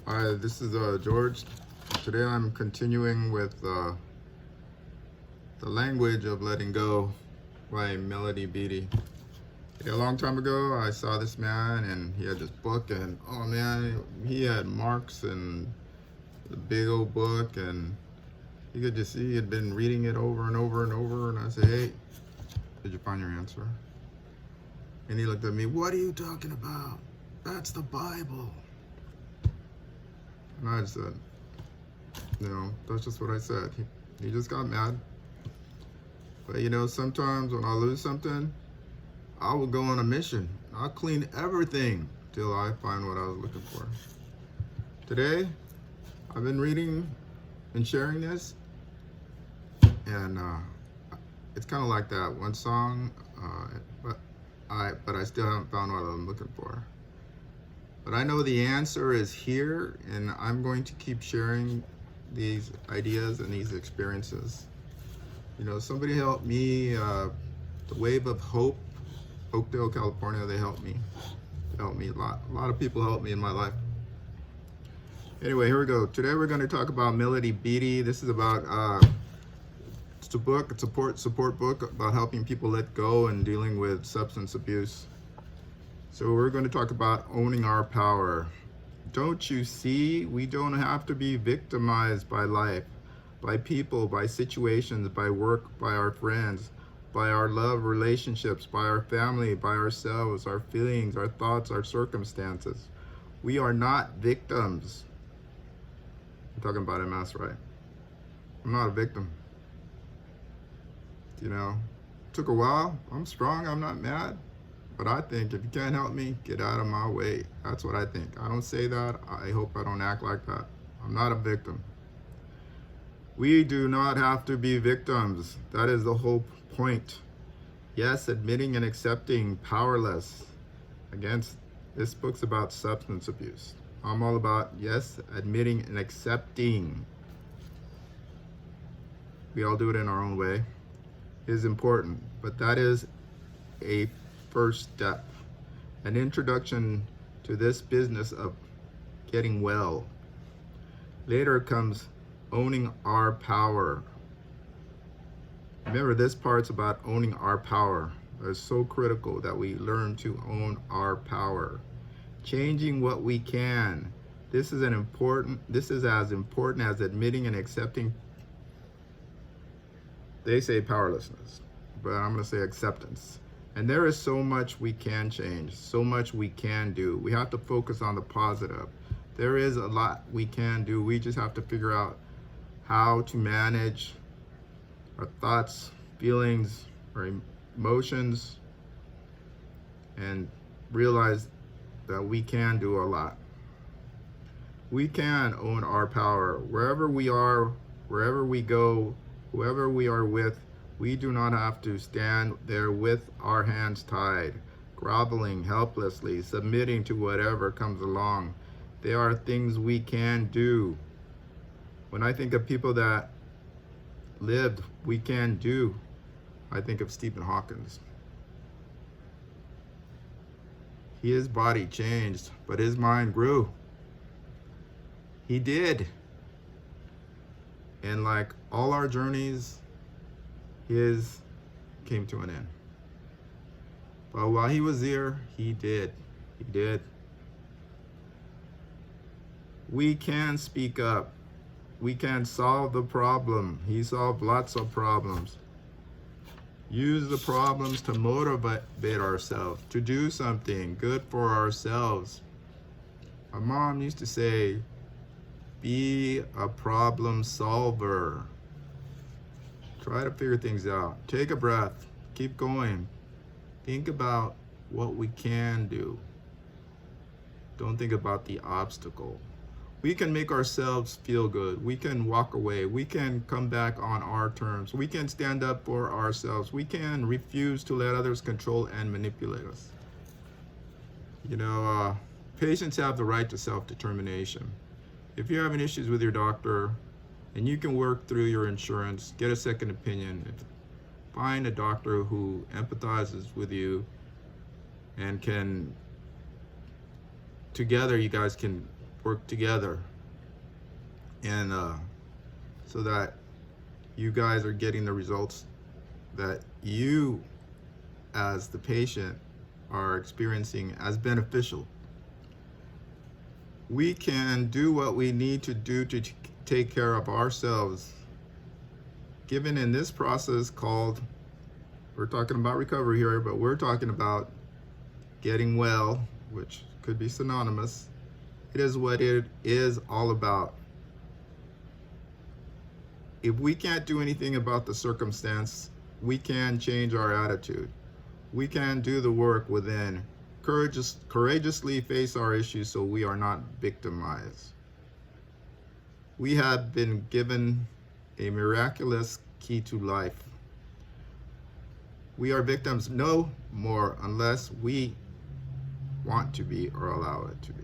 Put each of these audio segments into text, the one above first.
Hi, this is George. Today I'm continuing with the language of letting go by Melody Beattie. A long time ago, I saw this man and he had this book, and oh man, he had marks and the big old book, and you could just see he had been reading it over and over and over. And I said, "Hey, did you find your answer?" And he looked at me, "What are you talking about? That's the Bible." And I just said, that's just what I said. He just got mad. But sometimes when I lose something, I will go on a mission. I'll clean everything till I find what I was looking for. Today, I've been reading and sharing this, and it's kind of like that one song, but I still haven't found what I'm looking for. But I know the answer is here, and I'm going to keep sharing these ideas and these experiences. Somebody helped me, the Wave of Hope, Oakdale, California, they helped me. A lot of people helped me in my life. Anyway, here we go. Today we're going to talk about Melody Beattie. This is about, it's a book, it's a support book about helping people let go and dealing with substance abuse. So we're going to talk about owning our power. Don't you see? We don't have to be victimized by life, by people, by situations, by work, by our friends, by our love relationships, by our family, by ourselves, our feelings, our thoughts, our circumstances. We are not victims. I'm talking about MS, right? I'm not a victim. Took a while. I'm strong. I'm not mad. But I think if you can't help me, get out of my way. That's what I think. I don't say that. I hope I don't act like that. I'm not a victim. We do not have to be victims. That is the whole point. Yes, admitting and accepting powerless against, this book's about substance abuse. I'm all about, yes, admitting and accepting. We all do it in our own way. It is important, but that is a first step, an introduction to this business of getting well. Later comes owning our power. Remember, this part's about owning our power. It's so critical that we learn to own our power. Changing what we can. This is as important as admitting and accepting. They say powerlessness, but I'm going to say acceptance. And there is so much we can change, so much we can do. We have to focus on the positive. There is a lot we can do. We just have to figure out how to manage our thoughts, feelings, our emotions, and realize that we can do a lot. We can own our power. Wherever we are, wherever we go, whoever we are with, we do not have to stand there with our hands tied, groveling helplessly, submitting to whatever comes along. There are things we can do. When I think of people that lived, we can do, I think of Stephen Hawking. His body changed, but his mind grew. He did. And like all our journeys, his came to an end. But while he was there, he did. We can speak up. We can solve the problem. He solved lots of problems. Use the problems to motivate ourselves, to do something good for ourselves. My mom used to say, be a problem solver. Try to figure things out. Take a breath. Keep going. Think about what we can do. Don't think about the obstacle. We can make ourselves feel good. We can walk away. We can come back on our terms. We can stand up for ourselves. We can refuse to let others control and manipulate us. Patients have the right to self-determination. If you're having issues with your doctor, and you can work through your insurance, get a second opinion, find a doctor who empathizes with you and can, together you guys can work together, and so that you guys are getting the results that you as the patient are experiencing as beneficial. We can do what we need to do to take care of ourselves, given in this process called, we're talking about recovery here, but we're talking about getting well, which could be synonymous. It is what it is all about. If we can't do anything about the circumstance, we can change our attitude. We can do the work within, courageously face our issues so we are not victimized. We have been given a miraculous key to life. We are victims no more unless we want to be or allow it to be.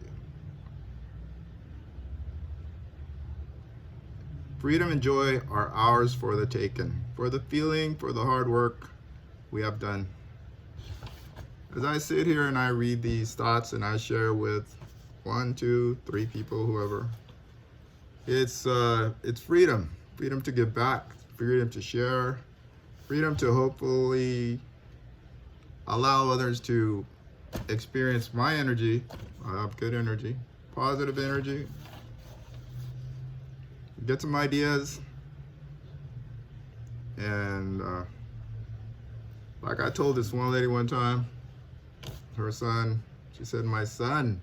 Freedom and joy are ours for the taking, for the feeling, for the hard work we have done. As I sit here and I read these thoughts and I share with 1, 2, 3 people, whoever, it's freedom. Freedom to give back, freedom to share, freedom to hopefully allow others to experience my energy. I have good energy, positive energy. Get some ideas, and like I told this one lady one time, her son, she said, my son,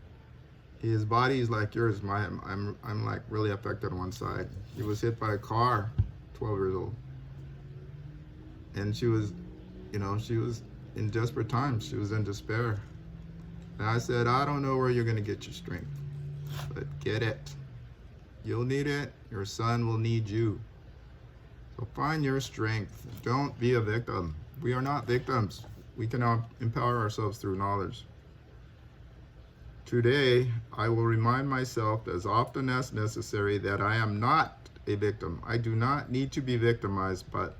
his body is like yours. I'm like really affected on one side. He was hit by a car, 12 years old, and she was in desperate times. She was in despair, and I said, I don't know where you're gonna get your strength, but get it. You'll need it. Your son will need you. So find your strength. Don't be a victim. We are not victims. We can empower ourselves through knowledge. Today, I will remind myself as often as necessary that I am not a victim. I do not need to be victimized, but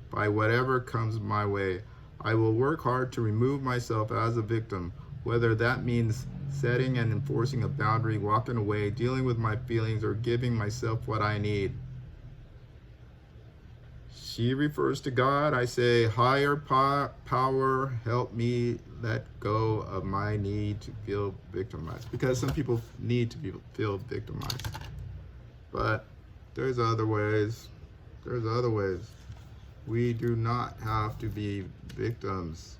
by whatever comes my way. I will work hard to remove myself as a victim, whether that means setting and enforcing a boundary, walking away, dealing with my feelings, or giving myself what I need. She refers to God. I say, higher power, help me let go of my need to feel victimized. Because some people need to feel victimized. But there's other ways. There's other ways. We do not have to be victims.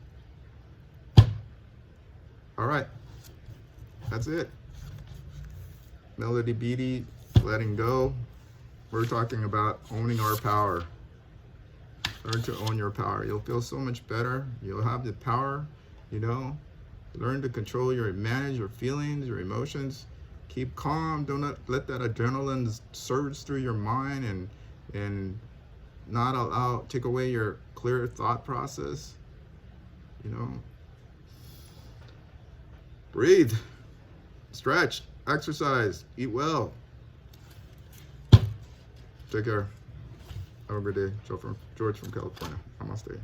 All right. That's it. Melody Beatty, letting go. We're talking about owning our power. Learn to own your power. You'll feel so much better. You'll have the power, learn to control manage your feelings, your emotions. Keep calm. Don't let that adrenaline surge through your mind and not take away your clear thought process. Breathe. Stretch, exercise, eat well. Take care. Have a good day. George from California. Namaste.